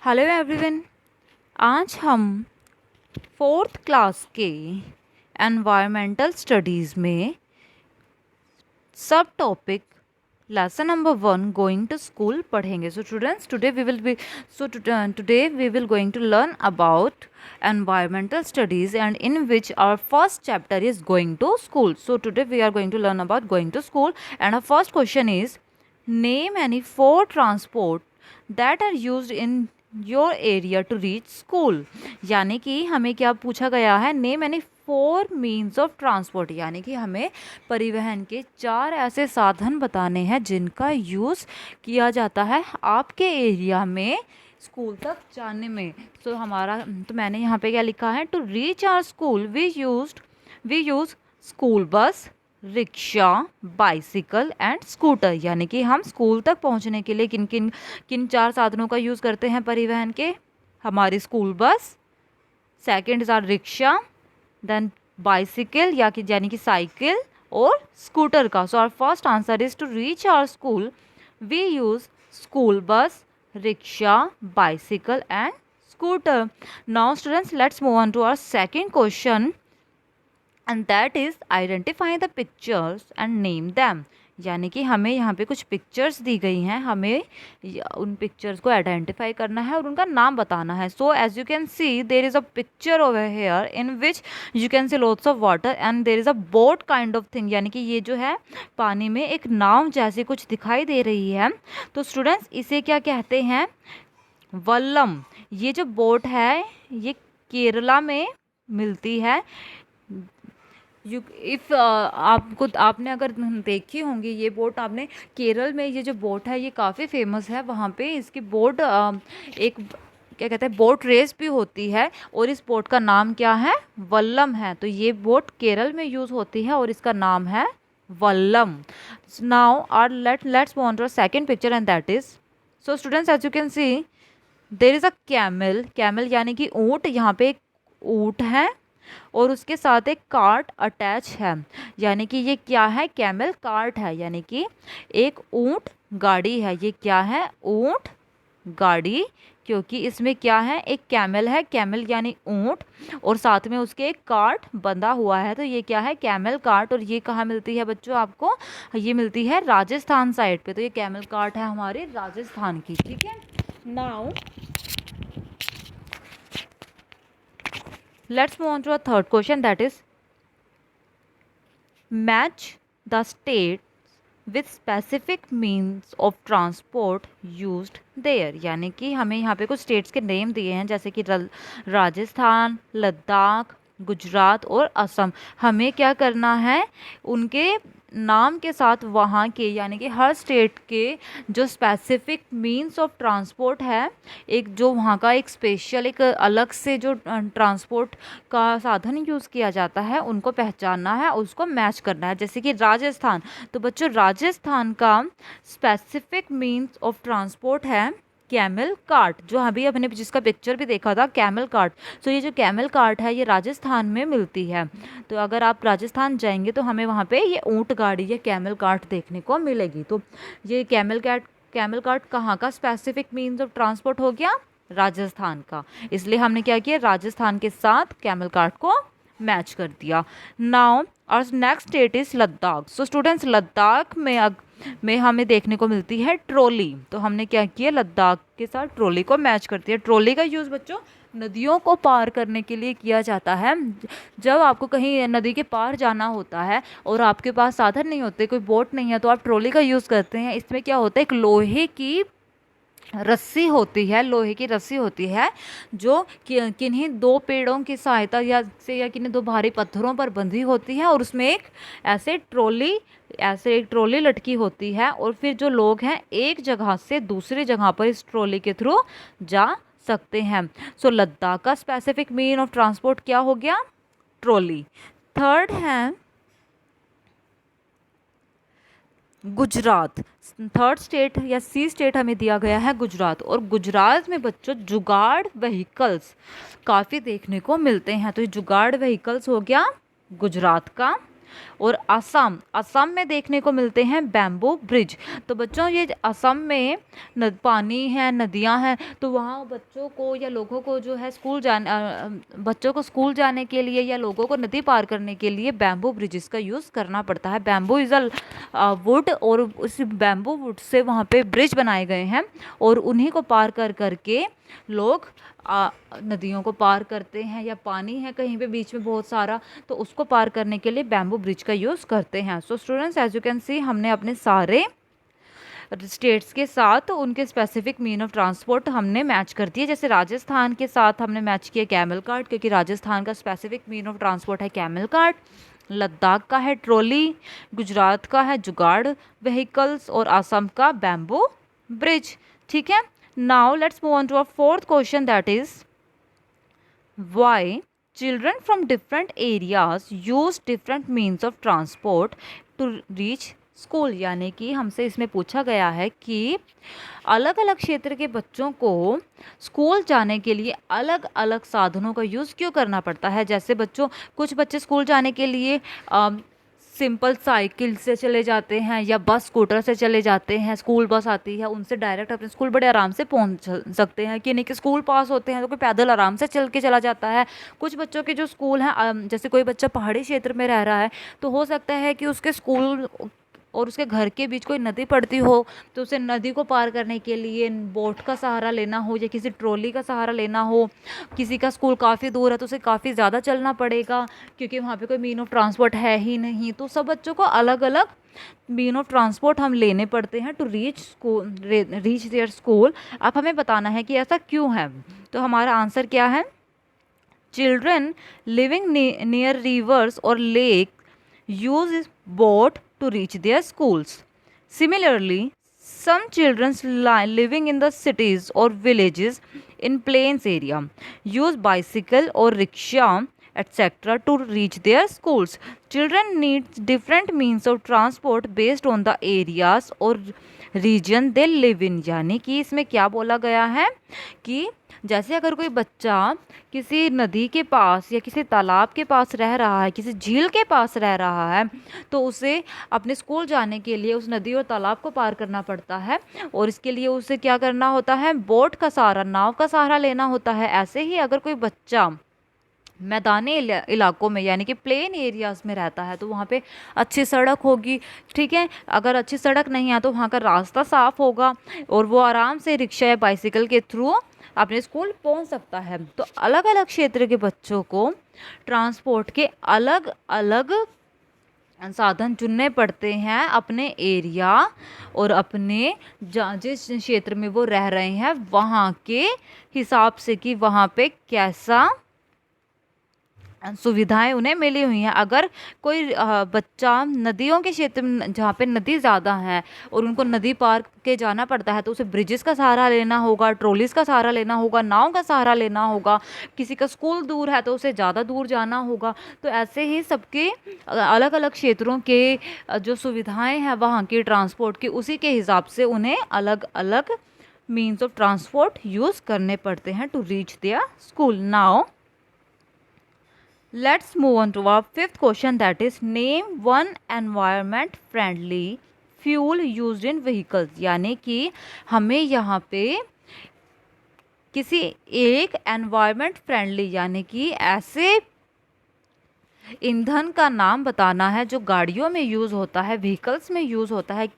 Hello everyone. आज हम fourth class के एनवायरमेंटल स्टडीज़ में sub topic lesson number 1 going to school पढ़ेंगे। So students, today we will going to learn about environmental studies, and in which our first chapter is going to school. So today we are going to learn about going to school, and our first question is, name any 4 transport that are used in your area to reach school. यानी कि हमें क्या पूछा गया है, name any 4 means of transport, यानी कि हमें परिवहन के 4 ऐसे साधन बताने हैं जिनका यूज़ किया जाता है आपके एरिया में स्कूल तक जाने में। तो मैंने यहाँ पे क्या लिखा है, to reach our school we use school bus, rickshaw, bicycle and scooter. यानी कि हम स्कूल तक पहुंचने के लिए किन 4 साधनों का यूज़ करते हैं परिवहन के, हमारी school bus, second is are rickshaw, then bicycle यानी कि साइकिल, और स्कूटर का। So our first answer is to reach our school we use school bus, rickshaw, bicycle and scooter. Now students, let's move on to our second question, and that is identify the pictures and name them. यानी कि हमें यहाँ पे कुछ pictures दी गई हैं, हमें उन पिक्चर्स को आइडेंटिफाई करना है और उनका नाम बताना है। So as you can see there is a picture over here in which you can see lots of water and there is a boat kind of thing. यानी कि ये जो है पानी में एक नाव जैसी कुछ दिखाई दे रही है। तो स्टूडेंट्स, इसे क्या कहते हैं, वल्लम। ये जो बोट है ये केरला में मिलती है। आपने अगर देखी होंगी ये बोट, आपने केरल में ये जो बोट है ये काफ़ी फेमस है। वहाँ पे इसकी बोट एक क्या कहते हैं बोट रेस भी होती है, और इस बोट का नाम क्या है, वल्लम है। तो ये बोट केरल में यूज़ होती है और इसका नाम है वल्लम। Now let's move on to second picture, and that is, so students as you can see there is a camel यानी कि ऊँट। यहाँ पे एक ऊँट है और उसके साथ एक कार्ट अटैच है, यानी कि ये क्या है, कैमल कार्ट है, यानी कि एक ऊंट गाड़ी है। ये क्या है, ऊंट गाड़ी, क्योंकि इसमें क्या है, एक कैमल है, कैमल यानी ऊंट, और साथ में उसके एक कार्ट बंधा हुआ है। तो ये क्या है, कैमल कार्ट। और ये कहाँ मिलती है बच्चों आपको, ये मिलती है राजस्थान साइड पे। तो ये कैमल कार्ट है हमारे राजस्थान की, ठीक है। Now let's move on to a third question, that is match the states with specific means of transport used there। यानी कि हमें यहाँ पे कुछ स्टेट्स के नेम दिए हैं, जैसे कि राजस्थान, लद्दाख, गुजरात और असम। हमें क्या करना है, उनके नाम के साथ वहाँ के यानी कि हर स्टेट के जो स्पेसिफिक मीन्स ऑफ ट्रांसपोर्ट है, एक जो वहाँ का एक स्पेशल एक अलग से जो ट्रांसपोर्ट का साधन यूज़ किया जाता है उनको पहचानना है, उसको मैच करना है। जैसे कि राजस्थान, तो बच्चों राजस्थान का स्पेसिफिक मीन्स ऑफ ट्रांसपोर्ट है कैमल कार्ट, जो अभी अपने जिसका पिक्चर भी देखा था, कैमल कार्ट। तो ये जो कैमल कार्ट है ये राजस्थान में मिलती है। तो अगर आप राजस्थान जाएंगे तो हमें वहाँ पे ये ऊंट गाड़ी या कैमल कार्ट देखने को मिलेगी। तो ये कैमल कार्ट कहाँ का स्पेसिफिक मीन्स ऑफ ट्रांसपोर्ट हो गया, राजस्थान का। इसलिए हमने क्या किया, राजस्थान के साथ कैमल कार्ट को मैच कर दिया। नाउ और next state is Ladakh. So students, Ladakh में हमें देखने को मिलती है ट्रॉली। तो हमने क्या किया, लद्दाख के साथ ट्रॉली को मैच कर दिया। ट्रॉली का यूज़ बच्चों नदियों को पार करने के लिए किया जाता है। जब आपको कहीं नदी के पार जाना होता है और आपके पास साधन नहीं होते, कोई बोट नहीं है, तो आप ट्रॉली का यूज़ करते हैं। इसमें क्या होता है, एक लोहे की रस्सी होती है, लोहे की रस्सी होती है जो किन्हीं 2 पेड़ों की सहायता या किन्हीं 2 भारी पत्थरों पर बंधी होती है, और उसमें एक ट्रॉली लटकी होती है, और फिर जो लोग हैं एक जगह से दूसरी जगह पर इस ट्रॉली के थ्रू जा सकते हैं। सो लद्दाख का स्पेसिफिक मीन ऑफ ट्रांसपोर्ट क्या हो गया, ट्रॉली। थर्ड है गुजरात। थर्ड स्टेट या सी स्टेट हमें दिया गया है गुजरात, और गुजरात में बच्चों जुगाड़ व्हीकल्स काफ़ी देखने को मिलते हैं। तो ये जुगाड़ व्हीकल्स हो गया गुजरात का। और असम, असम में देखने को मिलते हैं बैम्बू ब्रिज। तो बच्चों ये असम में पानी है, नदियां हैं, तो वहाँ बच्चों को या लोगों को जो है बच्चों को स्कूल जाने के लिए या लोगों को नदी पार करने के लिए बैम्बू ब्रिजेस का यूज़ करना पड़ता है। बैम्बू इज़ अ वुड, और उस बैम्बू वुड से वहाँ पे ब्रिज बनाए गए हैं और उन्हीं को पार कर करके लोग नदियों को पार करते हैं, या पानी है कहीं पे बीच में बहुत सारा, तो उसको पार करने के लिए बैम्बू ब्रिज का यूज़ करते हैं। So students, as you can see, हमने अपने सारे स्टेट्स के साथ उनके स्पेसिफिक मीन ऑफ ट्रांसपोर्ट हमने मैच कर दिए। जैसे राजस्थान के साथ हमने मैच किया कैमल कार्ट, क्योंकि राजस्थान का स्पेसिफिक मीन ऑफ ट्रांसपोर्ट है कैमल कार्ट। लद्दाख का है ट्रॉली, गुजरात का है जुगाड़ व्हीकल्स, और असम का बैम्बू ब्रिज। ठीक है, now let's move on to a fourth question, that is why children from different areas use different means of transport to reach school. यानी कि हमसे इसमें पूछा गया है कि अलग अलग क्षेत्र के बच्चों को स्कूल जाने के लिए अलग अलग साधनों का यूज़ क्यों करना पड़ता है। जैसे बच्चों, कुछ बच्चे स्कूल जाने के लिए सिंपल साइकिल से चले जाते हैं, या बस स्कूटर से चले जाते हैं, स्कूल बस आती है उनसे डायरेक्ट अपने स्कूल बड़े आराम से पहुंच सकते हैं। कि नहीं कि स्कूल पास होते हैं तो कोई पैदल आराम से चल के चला जाता है। कुछ बच्चों के जो स्कूल हैं, जैसे कोई बच्चा पहाड़ी क्षेत्र में रह रहा है, तो हो सकता है कि उसके स्कूल और उसके घर के बीच कोई नदी पड़ती हो, तो उसे नदी को पार करने के लिए बोट का सहारा लेना हो या किसी ट्रॉली का सहारा लेना हो। किसी का स्कूल काफ़ी दूर है तो उसे काफ़ी ज़्यादा चलना पड़ेगा, क्योंकि वहाँ पे कोई मीन ऑफ ट्रांसपोर्ट है ही नहीं। तो सब बच्चों को अलग अलग मीन ऑफ ट्रांसपोर्ट हम लेने पड़ते हैं टू रीच देयर स्कूल। अब हमें बताना है कि ऐसा क्यों है। तो हमारा आंसर क्या है? चिल्ड्रन लिविंग नियर रिवर्स और lake use boat to reach their schools. Similarly, some children living in the cities or villages in plains area use bicycle or rickshaw etc. to reach their schools. Children need different means of transport based on the areas or region they live in। यानी कि इसमें क्या बोला गया है कि जैसे अगर कोई बच्चा किसी नदी के पास या किसी तालाब के पास रह रहा है, किसी झील के पास रह रहा है, तो उसे अपने स्कूल जाने के लिए उस नदी और तालाब को पार करना पड़ता है, और इसके लिए उसे क्या करना होता है? बोट का सहारा, नाव का सहारा लेना होता है। ऐसे ही अगर कोई बच्चा मैदानी इलाकों में यानी कि प्लेन एरियाज़ में रहता है, तो वहाँ पे अच्छी सड़क होगी। ठीक है, अगर अच्छी सड़क नहीं है तो वहाँ का रास्ता साफ होगा और वो आराम से रिक्शा या बाइसिकल के थ्रू अपने स्कूल पहुँच सकता है। तो अलग अलग क्षेत्र के बच्चों को ट्रांसपोर्ट के अलग अलग साधन चुनने पड़ते हैं अपने एरिया और अपने जिस क्षेत्र में वो रह रहे हैं वहाँ के हिसाब से, कि वहाँ पे कैसा सुविधाएं उन्हें मिली हुई हैं। अगर कोई बच्चा नदियों के क्षेत्र में, जहाँ पे नदी ज़्यादा है और उनको नदी पार के जाना पड़ता है, तो उसे ब्रिजेस का सहारा लेना होगा, ट्रॉलीज़ का सहारा लेना होगा, नाव का सहारा लेना होगा। किसी का स्कूल दूर है तो उसे ज़्यादा दूर जाना होगा। तो ऐसे ही सबके अलग अलग क्षेत्रों के जो सुविधाएँ हैं वहाँ की ट्रांसपोर्ट की, उसी के हिसाब से उन्हें अलग अलग मीन्स ऑफ ट्रांसपोर्ट यूज़ करने पड़ते हैं to reach their school. Now let's move on to our fifth question, that is name one environment friendly fuel used in vehicles। यानी कि हमें यहाँ पे किसी एक एनवायरनमेंट फ्रेंडली यानी कि ऐसे ईंधन का नाम बताना है जो गाड़ियों में यूज़ होता है, व्हीकल्स में यूज़ होता है।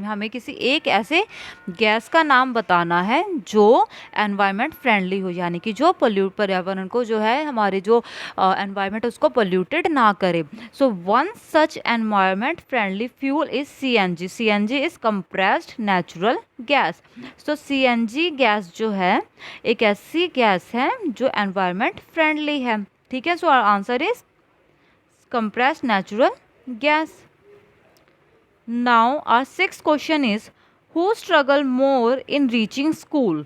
हमें किसी एक ऐसे गैस का नाम बताना है जो एनवायरनमेंट फ्रेंडली हो, यानी कि जो पर्यावरण को जो है, हमारे जो एनवायरनमेंट उसको पोल्यूटेड ना करे। So one such environment friendly fuel is CNG। CNG is compressed natural gas. So CNG gas जो है एक ऐसी गैस है जो एनवायरनमेंट फ्रेंडली है। ठीक है, so answer is compressed natural gas. Now our sixth question is who struggle more in reaching school?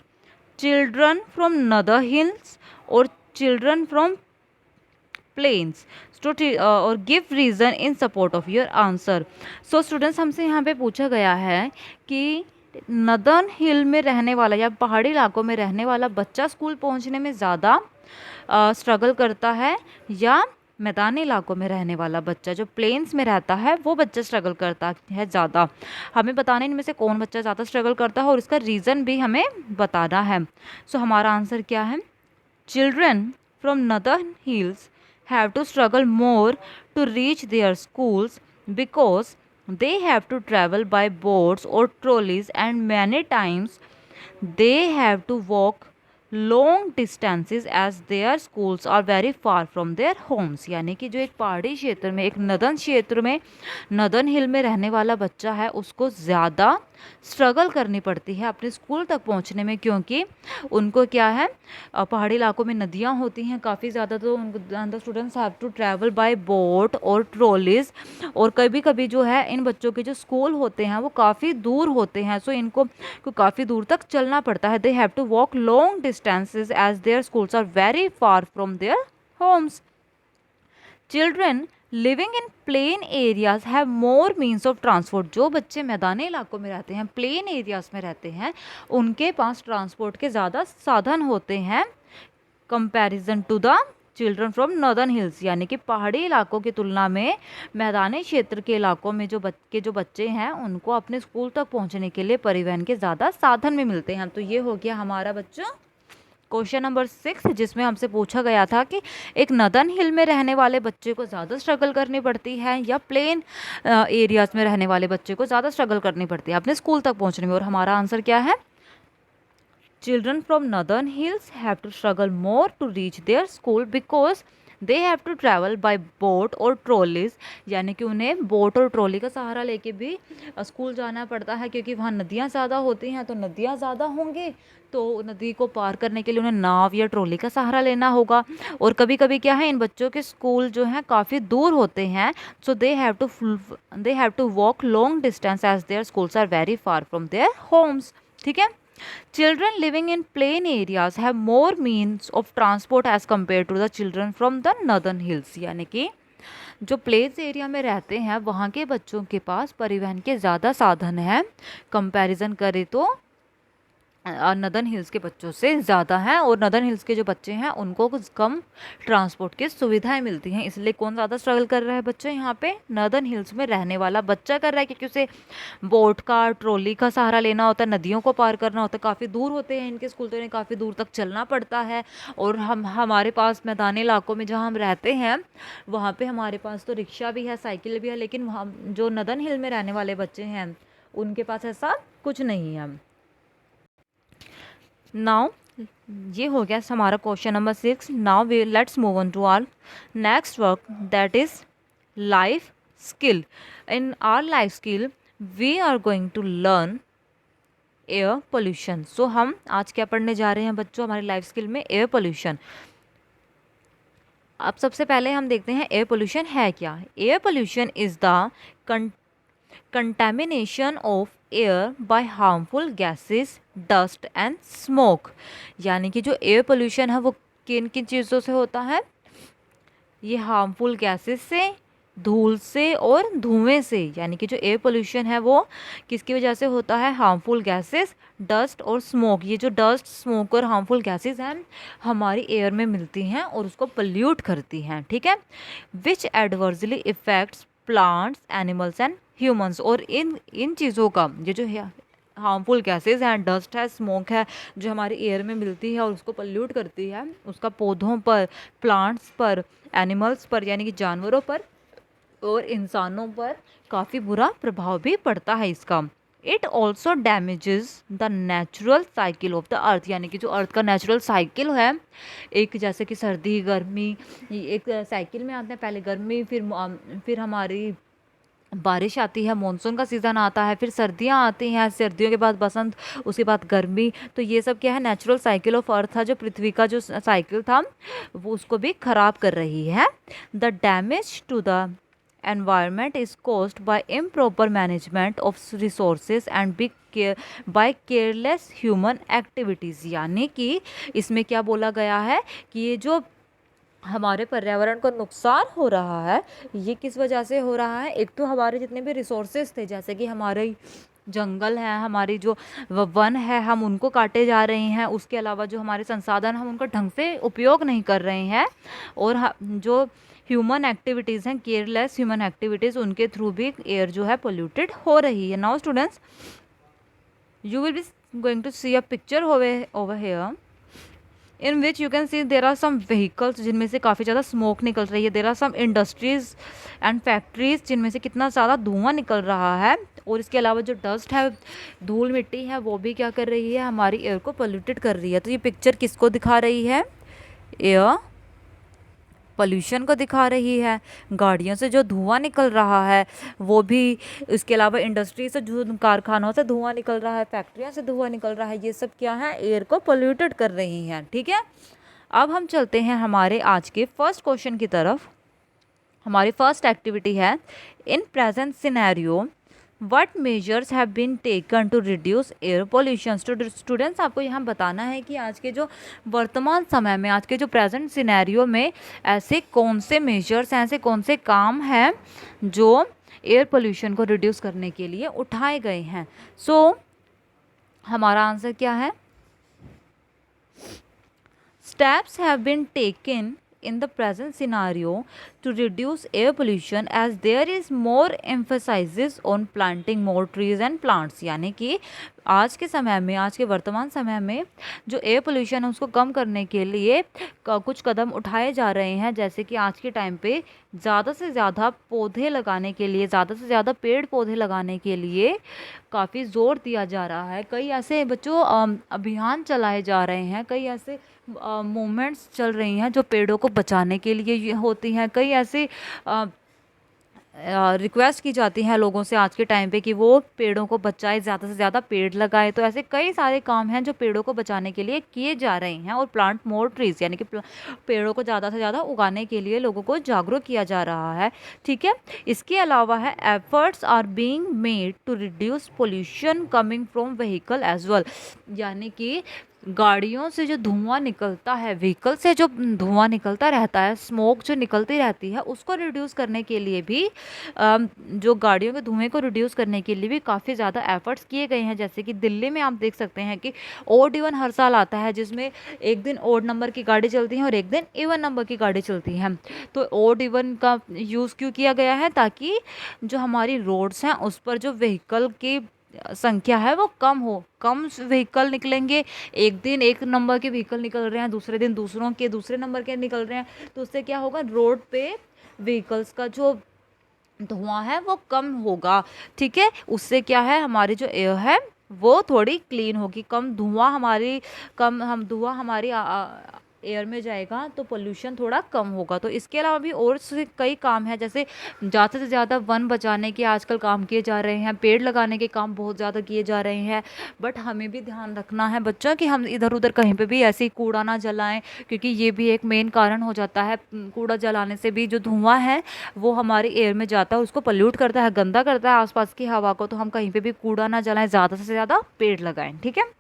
Children from Nether Hills or children from plains? और give reason in support of your answer. So students, हमसे यहाँ पे पूछा गया है कि northern हिल में रहने वाला या पहाड़ी इलाकों में रहने वाला बच्चा स्कूल पहुँचने में ज़्यादा स्ट्रगल करता है या मैदानी इलाकों में रहने वाला बच्चा, जो प्लेन्स में रहता है वो बच्चा स्ट्रगल करता है ज़्यादा। हमें बताना इनमें से कौन बच्चा ज़्यादा स्ट्रगल करता है और इसका रीज़न भी हमें बताना है। सो हमारा आंसर क्या है? Children from northern hills have to struggle more to reach their schools because they have to travel by boats or trolleys and many times they have to walk long distances as their schools are very far from their homes। यानी कि जो एक पहाड़ी क्षेत्र में, एक northern क्षेत्र में, नदन हिल में रहने वाला बच्चा है उसको ज़्यादा स्ट्रगल करनी पड़ती है अपने स्कूल तक पहुंचने में, क्योंकि उनको क्या है, पहाड़ी इलाकों में नदियां होती हैं काफ़ी ज़्यादा, तो the students have to travel by boat और ट्रॉलीज, और कभी कभी जो है इन बच्चों के जो स्कूल होते हैं वो काफ़ी दूर होते हैं, सो इनको काफ़ी दूर तक चलना पड़ता है। They have to walk long distances as their schools are very far from their homes. Children living in plain areas have more means of transport. जो बच्चे मैदानी इलाकों में रहते हैं, प्लेन एरियाज में रहते हैं, उनके पास ट्रांसपोर्ट के ज़्यादा साधन होते हैं comparison to the children from northern hills. यानी कि पहाड़ी इलाकों की तुलना में मैदानी क्षेत्र के इलाकों में जो बच्चे हैं उनको अपने स्कूल तक पहुंचने के लिए परिवहन के ज़्यादा साधन भी मिलते हैं। तो ये हो गया हमारा बच्चों क्वेश्चन नंबर 6, जिसमें हमसे पूछा गया था कि एक नदन हिल में रहने वाले बच्चे को ज़्यादा स्ट्रगल करनी पड़ती है या प्लेन एरियाज में रहने वाले बच्चे को ज़्यादा स्ट्रगल करनी पड़ती है अपने स्कूल तक पहुंचने में। और हमारा आंसर क्या है? Children from northern hills have to struggle more to reach their school because they have to travel by boat or trolleys। यानी कि उन्हें बोट और ट्रॉली का सहारा लेके भी स्कूल जाना पड़ता है, क्योंकि वहाँ नदियाँ ज़्यादा होती हैं, तो नदियाँ ज़्यादा होंगी तो नदी को पार करने के लिए उन्हें नाव या ट्रॉली का सहारा लेना होगा। और कभी कभी क्या है, इन बच्चों के स्कूल जो हैं काफ़ी दूर होते हैं, so they have to walk long distance as their schools are very far from their homes. ठीक है। Children living in plain areas have more means of transport as compared to the children from the northern hills। यानी कि जो plains area में रहते हैं वहाँ के बच्चों के पास परिवहन के ज़्यादा साधन हैं, कंपैरिजन करें तो नदर्न हिल्स के बच्चों से ज़्यादा हैं। और नदर्न हिल्स के जो बच्चे हैं उनको कुछ कम ट्रांसपोर्ट की सुविधाएं मिलती हैं, इसलिए कौन ज़्यादा स्ट्रगल कर रहा है बच्चे यहाँ पे? नदर्न हिल्स में रहने वाला बच्चा कर रहा है, क्योंकि उसे बोट का, ट्रॉली का सहारा लेना होता है, नदियों को पार करना होता है, काफ़ी दूर होते हैं इनके स्कूल, तो इन्हें काफ़ी दूर तक चलना पड़ता है। और हमारे पास मैदानी इलाकों में जहाँ हम रहते हैं वहाँ पर हमारे पास तो रिक्शा भी है, साइकिल भी है, लेकिन वहाँ जो नदर्न हिल में रहने वाले बच्चे हैं उनके पास ऐसा कुछ नहीं है। नाउ ये हो गया हमारा question number 6। Now we let's move on to our next work, that is life skill. In our life skill we are going to learn air pollution. So हम आज क्या पढ़ने जा रहे हैं बच्चों हमारी लाइफ स्किल में? Air pollution. अब सबसे पहले हम देखते हैं एयर पोल्यूशन है क्या। Air pollution is the contamination of air by harmful gases, dust and smoke. यानी कि जो एयर पोल्यूशन है वो किन किन चीज़ों से होता है? ये हार्मफुल गैसेस से, धूल से और धुएं से। यानी कि जो एयर पोल्यूशन है वो किसकी वजह से होता है? हार्मफुल गैसेस, डस्ट और स्मोक। ये जो डस्ट, स्मोक और हार्मफुल गैसेस हैं हमारी एयर में मिलती हैं और उसको पोल्यूट करती हैं। ठीक है। Which adversely effects plants, animals and humans. और इन चीज़ों का ये जो है हार्मफुल गैसेस हैं, डस्ट है, स्मोक है, जो हमारी एयर में मिलती है और उसको पोल्यूट करती है, उसका पौधों पर, प्लांट्स पर, एनिमल्स पर यानी कि जानवरों पर और इंसानों पर काफ़ी बुरा प्रभाव भी पड़ता है इसका। It also damages the natural cycle of the earth. यानी कि जो अर्थ का नेचुरल साइकिल है, एक जैसे कि सर्दी गर्मी, एक साइकिल में आते हैं, पहले गर्मी, फिर हमारी बारिश आती है, मानसून का सीज़न आता है, फिर सर्दियाँ आती हैं, सर्दियों के बाद बसंत, उसके बाद गर्मी। तो ये सब क्या है? नेचुरल साइकिल ऑफ अर्थ था, जो पृथ्वी का जो साइकिल था वो उसको भी ख़राब कर रही है। The damage to the environment is caused by improper management of resources and by careless human activities। यानी कि इसमें क्या बोला गया है कि ये जो हमारे पर्यावरण को नुकसान हो रहा है ये किस वजह से हो रहा है? एक तो हमारे जितने भी रिसोर्सेज थे, जैसे कि हमारे जंगल हैं, हमारी जो वन है, हम उनको काटे जा रहे हैं। उसके अलावा जो हमारे संसाधन हम उनका ढंग से उपयोग नहीं कर रहे हैं। और जो ह्यूमन एक्टिविटीज़ हैं, केयरलेस ह्यूमन एक्टिविटीज़, उनके थ्रू भी एयर जो है पोल्यूटेड हो रही है. Now students, you will be going to see a picture over here in which you can see there are some vehicles जिनमें से काफ़ी ज़्यादा स्मोक निकल रही है. there are some industries and factories जिनमें से कितना ज़्यादा धुआं निकल रहा है. और इसके अलावा जो डस्ट है, धूल मिट्टी है, वो भी क्या कर रही है, हमारी एयर को पोल्यूटेड कर रही है. तो ये पिक्चर किसको दिखा रही है, एयर पोल्यूशन को दिखा रही है. गाड़ियों से जो धुआं निकल रहा है वो भी, इसके अलावा इंडस्ट्री से जो, कारखानों से धुआं निकल रहा है, फैक्ट्रियों से धुआं निकल रहा है, ये सब क्या है, एयर को पोल्यूटेड कर रही हैं. ठीक है, अब हम चलते हैं हमारे आज के फर्स्ट क्वेश्चन की तरफ. हमारी फर्स्ट एक्टिविटी है, in present scenario What measures have been taken to reduce air pollution? Students, आपको यहाँ बताना है कि आज के जो वर्तमान समय में, आज के जो प्रेजेंट सिनेरियो में ऐसे कौन से मेजर्स हैं, ऐसे कौन से काम हैं जो एयर पोल्यूशन को रिड्यूस करने के लिए उठाए गए हैं. सो हमारा आंसर क्या है, steps have been taken in the present scenario to reduce air pollution as there is more emphasis on planting more trees and plants. यानी कि आज के समय में, आज के वर्तमान समय में जो एयर पोल्यूशन है उसको कम करने के लिए कुछ कदम उठाए जा रहे हैं. जैसे कि आज के टाइम पे ज़्यादा से ज़्यादा पौधे लगाने के लिए, ज़्यादा से ज़्यादा पेड़ पौधे लगाने के लिए काफ़ी ज़ोर दिया जा रहा है. कई ऐसे बच्चों अभियान चलाए जा रहे हैं, कई ऐसे मूवमेंट्स चल रही हैं जो पेड़ों को बचाने के लिए होती हैं. कई ऐसे रिक्वेस्ट की जाती हैं लोगों से आज के टाइम पे कि वो पेड़ों को बचाए, ज़्यादा से ज़्यादा पेड़ लगाए. तो ऐसे कई सारे काम हैं जो पेड़ों को बचाने के लिए किए जा रहे हैं. और प्लांट मोर ट्रीज यानी कि पेड़ों को ज़्यादा से ज़्यादा उगाने के लिए लोगों को जागरूक किया जा रहा है. ठीक है, इसके अलावा है, efforts are being made to reduce pollution coming from vehicle as well. यानी कि गाड़ियों से जो धुआं निकलता है, व्हीकल से जो धुआं निकलता रहता है, स्मोक जो निकलती रहती है, उसको रिड्यूस करने के लिए भी, जो गाड़ियों के धुएं को रिड्यूस करने के लिए भी काफ़ी ज़्यादा एफर्ट्स किए गए हैं. जैसे कि दिल्ली में आप देख सकते हैं कि ओड इवन हर साल आता है, जिसमें एक दिन ओड नंबर की गाड़ी चलती है और एक दिन इवन नंबर की गाड़ी चलती है. तो ओड इवन का यूज़ क्यों किया गया है, ताकि जो हमारी रोड्स हैं उस पर जो व्हीकल की संख्या है वो कम हो, कम व्हीकल निकलेंगे. एक दिन एक नंबर के व्हीकल निकल रहे हैं, दूसरे दिन दूसरों के दूसरे नंबर के निकल रहे हैं, तो उससे क्या होगा, रोड पे व्हीकल्स का जो धुआं है वो कम होगा. ठीक है, उससे क्या है, हमारी जो एयर है वो थोड़ी क्लीन होगी. कम धुआं हमारी एयर में जाएगा तो पोल्यूशन थोड़ा कम होगा. तो इसके अलावा भी और से कई काम हैं, जैसे ज़्यादा से ज़्यादा वन बचाने के आजकल काम किए जा रहे हैं, पेड़ लगाने के काम बहुत ज़्यादा किए जा रहे हैं. बट हमें भी ध्यान रखना है बच्चों कि हम इधर उधर कहीं पे भी ऐसे ही कूड़ा ना जलाएं, क्योंकि ये भी एक मेन कारण हो जाता है. कूड़ा जलाने से भी जो धुआं है वो हमारी एयर में जाता है, उसको पोल्यूट करता है, गंदा करता है आसपास की हवा को. तो हम कहीं पर भी कूड़ा ना जलाएं, ज़्यादा से ज़्यादा पेड़ लगाएँ. ठीक है,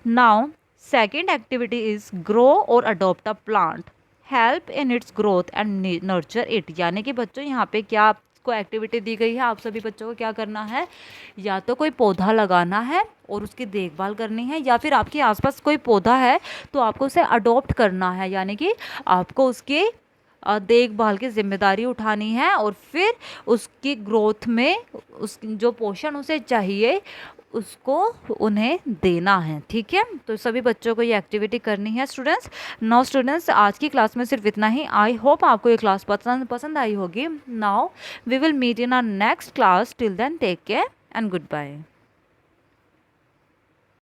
now second activity is grow or adopt a plant, help in its growth and nurture it. यानी कि बच्चों यहाँ पे क्या आपको एक्टिविटी दी गई है, आप सभी बच्चों को क्या करना है, या तो कोई पौधा लगाना है और उसकी देखभाल करनी है, या फिर आपके आसपास कोई पौधा है तो आपको उसे अडॉप्ट करना है. यानी कि आपको उसके देखभाल की जिम्मेदारी उठानी है और फिर उसकी ग्रोथ में उस जो पोषण उसे चाहिए उसको उन्हें देना है. ठीक है, तो सभी बच्चों को ये एक्टिविटी करनी है. स्टूडेंट्स, नाउ स्टूडेंट्स, आज की क्लास में सिर्फ इतना ही. आई होप आपको ये क्लास पसंद आई होगी. Now we will meet in our next class. Till then take care and good bye.